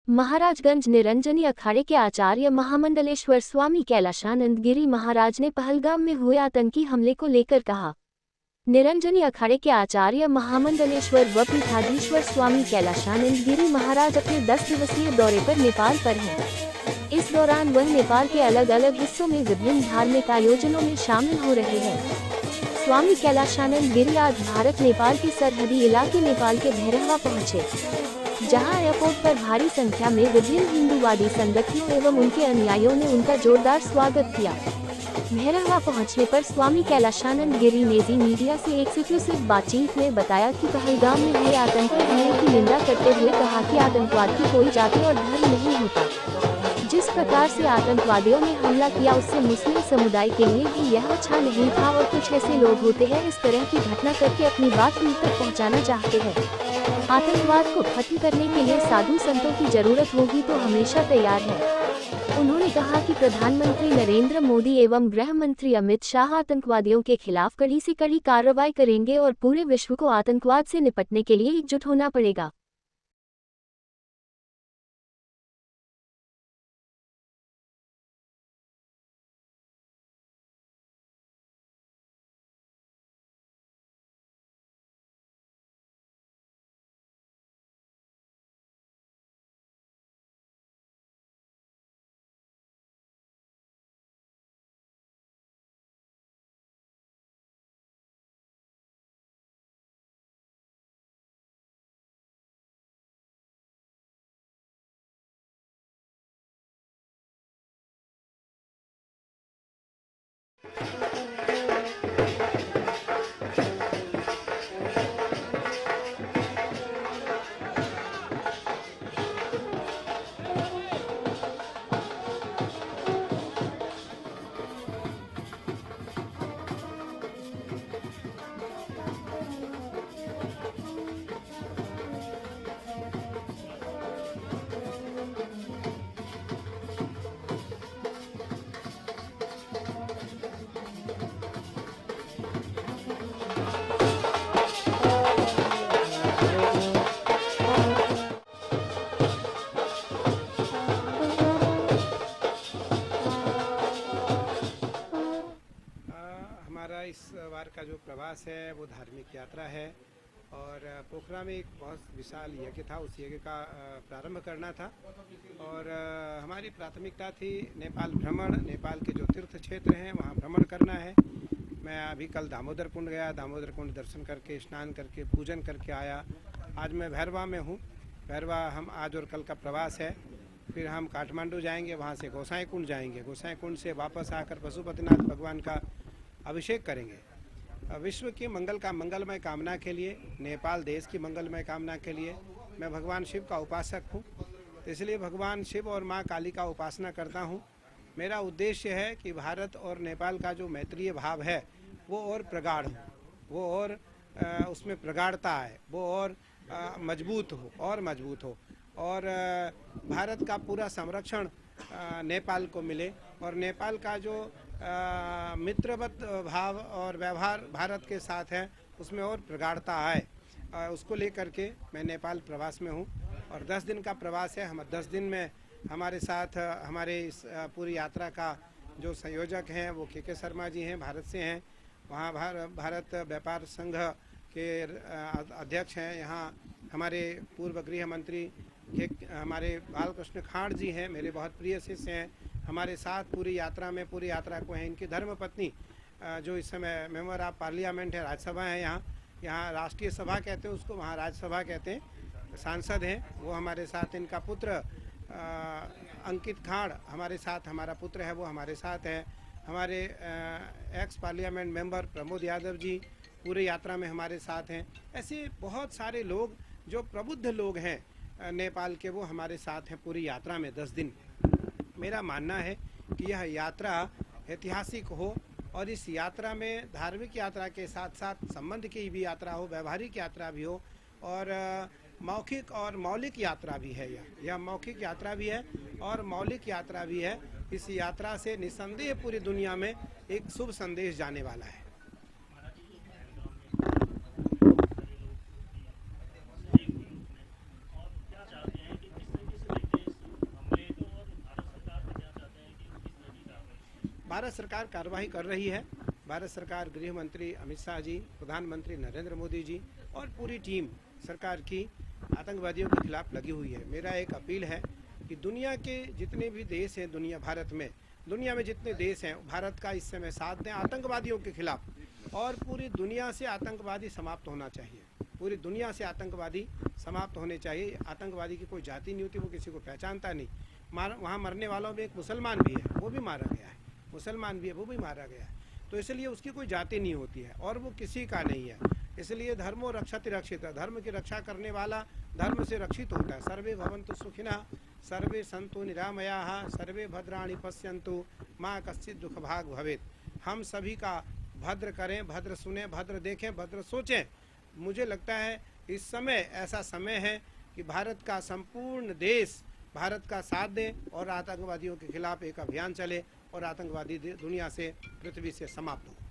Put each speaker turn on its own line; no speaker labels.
महाराजगंज निरंजनी अखाड़े के आचार्य महामंडलेश्वर स्वामी कैलाशानंद गिरी महाराज ने पहलगाम में हुए आतंकी हमले को लेकर कहा। निरंजनी अखाड़े के आचार्य महामंडलेश्वर व पीठाधीश्वर स्वामी कैलाशानंद गिरी महाराज अपने 10 दिवसीय दौरे पर नेपाल पर हैं। इस दौरान वह नेपाल के अलग अलग हिस्सों में विभिन्न धार्मिक आयोजनों में शामिल हो रहे हैं। स्वामी कैलाशानंद गिरी आज भारत नेपाल के सरहदी इलाके नेपाल के भैरहवा पहुँचे, जहां एयरपोर्ट पर भारी संख्या में विभिन्न हिंदूवादी संगठनों एवं उनके अनुयायियों ने उनका जोरदार स्वागत किया। भैरहवा पहुंचने पर स्वामी कैलाशानंद गिरी ने जी मीडिया से एक्सक्लूसिव बातचीत में बताया कि पहलगाम में हुए आतंकी हमले की निंदा करते हुए कहा कि आतंकवाद की कोई जाति और धर्म नहीं होता। जिस प्रकार से आतंकवादियों ने हमला किया उससे मुस्लिम समुदाय के लिए भी यह अच्छा नहीं था और कुछ ऐसे लोग होते हैं इस तरह की घटना करके अपनी बात उन तक पहुँचाना चाहते हैं। आतंकवाद को खत्म करने के लिए साधु संतों की जरूरत होगी तो हमेशा तैयार है। उन्होंने कहा कि प्रधानमंत्री नरेंद्र मोदी एवं गृह मंत्री अमित शाह आतंकवादियों के खिलाफ कड़ी से कड़ी कार्रवाई करेंगे और पूरे विश्व को आतंकवाद से निपटने के लिए एकजुट होना पड़ेगा।
हमारा इस बार का जो प्रवास है वो धार्मिक यात्रा है और पोखरा में एक बहुत विशाल यज्ञ था, उस यज्ञ का प्रारंभ करना था और हमारी प्राथमिकता थी नेपाल भ्रमण, नेपाल के जो तीर्थ क्षेत्र हैं वहाँ भ्रमण करना है। मैं अभी कल दामोदर कुंड गया, दामोदर कुंड दर्शन करके स्नान करके पूजन करके आया। आज मैं भैरवा में हूँ। भैरवा हम आज और कल का प्रवास है। फिर हम काठमांडू जाएंगे, वहाँ से गोसाई कुंड जाएंगे, गोसाई कुंड से वापस आकर पशुपतिनाथ भगवान का अभिषेक करेंगे। विश्व की मंगलमय कामना के लिए, नेपाल देश की मंगलमय कामना के लिए मैं भगवान शिव का उपासक हूँ, इसलिए भगवान शिव और माँ काली का उपासना करता हूँ। मेरा उद्देश्य है कि भारत और नेपाल का जो मैत्रीय भाव है वो और प्रगाढ़ हो, वो और उसमें प्रगाढ़ता है, वो और मजबूत हो और भारत का पूरा संरक्षण नेपाल को मिले और नेपाल का जो मित्रवत भाव और व्यवहार भारत के साथ है उसमें और प्रगाढ़ता आए। उसको लेकर के मैं नेपाल प्रवास में हूँ और 10 दिन का प्रवास है। हम 10 दिन में हमारे साथ हमारे इस पूरी यात्रा का जो संयोजक हैं वो के शर्मा जी हैं, भारत से हैं। वहाँ भारत व्यापार संघ के अध्यक्ष हैं। यहाँ हमारे पूर्व गृह मंत्री हमारे बालकृष्ण खाड़ जी हैं, मेरे बहुत प्रिय शिष्य हैं। हमारे साथ पूरी यात्रा को हैं। इनकी धर्मपत्नी जो इस समय मेंबर ऑफ पार्लियामेंट है, राज्यसभा है, यहाँ राष्ट्रीय सभा कहते हैं उसको, वहाँ राज्यसभा कहते हैं, सांसद हैं, वो हमारे साथ। इनका पुत्र अंकित खाड़ हमारे साथ, हमारा पुत्र है वो हमारे साथ है। हमारे ex parliament member Pramod Yadav ji पूरी यात्रा में हमारे साथ हैं। ऐसे बहुत सारे लोग जो प्रबुद्ध लोग हैं नेपाल के, वो हमारे साथ हैं पूरी यात्रा में 10 दिन। मेरा मानना है कि यह यात्रा ऐतिहासिक हो और इस यात्रा में धार्मिक यात्रा के साथ साथ संबंध की भी यात्रा हो, व्यवहारिक यात्रा भी हो और मौखिक और मौलिक यात्रा भी है। यह मौखिक यात्रा भी है और मौलिक यात्रा भी है। इस यात्रा से निस्संदेह पूरी दुनिया में एक शुभ संदेश जाने वाला है। भारत सरकार कार्रवाई कर रही है। भारत सरकार, गृह मंत्री अमित शाह जी, प्रधानमंत्री नरेंद्र मोदी जी और पूरी टीम सरकार की आतंकवादियों के खिलाफ लगी हुई है। मेरा एक अपील है कि दुनिया के जितने भी देश हैं, दुनिया में जितने देश हैं, भारत का इस समय साथ दें आतंकवादियों के खिलाफ। और पूरी दुनिया से आतंकवादी समाप्त होना चाहिए। पूरी दुनिया से आतंकवादी समाप्त होने चाहिए। आतंकवादी की कोई जाति नहीं होती, वो किसी को पहचानता नहीं। वहाँ मरने वालों में एक मुसलमान भी है, वो भी मारा गया है। मुसलमान भी है, वो भी मारा गया है। तो इसलिए उसकी कोई जाति नहीं होती है और वो किसी का नहीं है। इसलिए धर्मो रक्षति रक्षित, धर्म की रक्षा करने वाला धर्म से रक्षित होता है। सर्वे भवन्तु सुखिनः, सर्वे सन्तु निरामयाः, सर्वे भद्राणि पश्यन्तु, माँ कश्चित् दुख भाग भवेत्। हम सभी का भद्र करें, भद्र सुने, भद्र देखें, भद्र सोचें। मुझे लगता है इस समय ऐसा समय है कि भारत का संपूर्ण देश भारत का साथ दे और आतंकवादियों के खिलाफ एक अभियान चले और आतंकवादी दुनिया से, पृथ्वी से समाप्त हो।